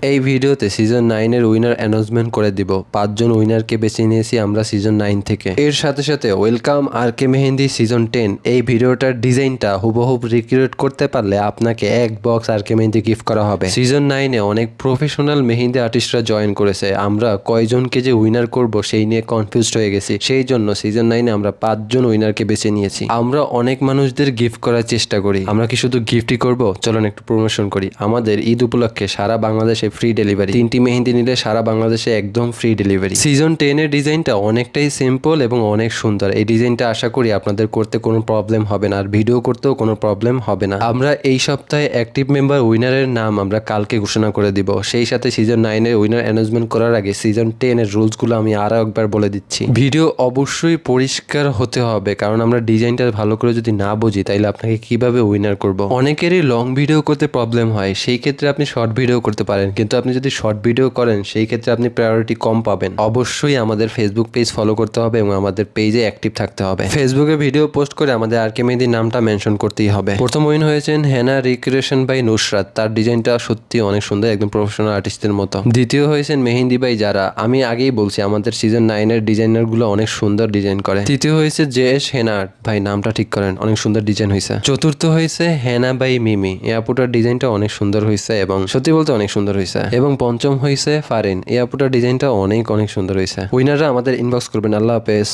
এই ভিডিওতে সিজন 9 এর উইনার অ্যানাউন্সমেন্ট করে দিব। 5 জন উইনারকে বেছে নিয়েছি আমরা সিজন 9 থেকে। এর সাথে সাথে ওয়েলকাম আর কে মেহেন্দি সিজন 10। এই ভিডিওটার ডিজাইনটা হুবহুব রিক্রিয়েট করতে পারলে আপনাকে এক বক্স আর কে মেহেন্দি গিফট করা হবে। সিজন 9 এ অনেক প্রফেশনাল মেহেন্দি আর্টিস্টরা জয়েন করেছে। আমরা কয়জনকে যে উইনার করব সেই নিয়ে কনফিউজড হয়ে গেছি। সেই জন্য সিজন 9 এ আমরা 5 জন উইনারকে বেছে নিয়েছি। আমরা অনেক মানুষদের গিফট করার চেষ্টা করি। আমরা কি শুধু গিফটই করব? চলুন একটু প্রমোশন করি। আমাদের ঈদ উপলক্ষে সারা বাংলাদেশে ফ্রি ডেলিভারি। 3টি মেহেন্দি নিলে সারা বাংলাদেশে একদম ফ্রি ডেলিভারি। সিজন 10 এর ডিজাইনটা অনেকটাই সিম্পল এবং অনেক সুন্দর। এই ডিজাইনটা আশা করি আপনাদের করতে কোনো প্রবলেম হবে না, আর ভিডিও করতেও কোনো প্রবলেম হবে না। আমরা এই সপ্তাহে অ্যাক্টিভ মেম্বার উইনারের নাম আমরা কালকে ঘোষণা করে দিব। সেই সাথে সিজন 9 এর উইনার অ্যানাউন্সমেন্ট করার আগে সিজন 10 এর রুলসগুলো আমি আরো একবার বলে দিচ্ছি। ভিডিও অবশ্যই পরিষ্কার হতে হবে, কারণ আমরা ডিজাইনটা ভালো করে যদি না বুঝি তাইলে আপনাকে কিভাবে উইনার করব। অনেকেরই লং ভিডিও করতে প্রবলেম হয়, সেই ক্ষেত্রে আপনি শর্ট ভিডিও করতে পারেন, কিন্তু আপনি যদি শর্ট ভিডিও করেন সেই ক্ষেত্রে আপনি প্রায়োরিটি কম পাবেন। অবশ্যই আমাদের ফেসবুক পেজ ফলো করতে হবে এবং আমাদের পেজে অ্যাক্টিভ থাকতে হবে। ফেসবুকে ভিডিও পোস্ট করে আমাদের আর কে মেহেন্দির নামটা মেনশন করতেই হবে। প্রথম উইন হয়েছেন হেনা রিক্রিয়েশন বাই নুসরাত। তার ডিজাইনটা সত্যি অনেক সুন্দর, একদম প্রফেশনাল আর্টিস্টের মতো। দ্বিতীয় হয়েছেন মেহেন্দি বাই যারা। আমি আগেই বলছি আমাদের সিজন 9 এর ডিজাইনার গুলো অনেক সুন্দর ডিজাইন করে। তৃতীয় হয়েছে জেএস হেনা। ভাই নামটা ঠিক করেন, অনেক সুন্দর ডিজাইন হয়েছে। চতুর্থ হয়েছে হেনা বাই মিমি। এই আপুটার ডিজাইনটা অনেক সুন্দর হয়েছে এবং সত্যি বলতে অনেক সুন্দর হয়েছে। এবং পঞ্চম হয়েছে ফারিন। এই আপুটার ডিজাইনটা অনেক সুন্দর হয়েছে। উইনাররা আমাদের ইনবক্স করবেন। আল্লাহ হাফেজ।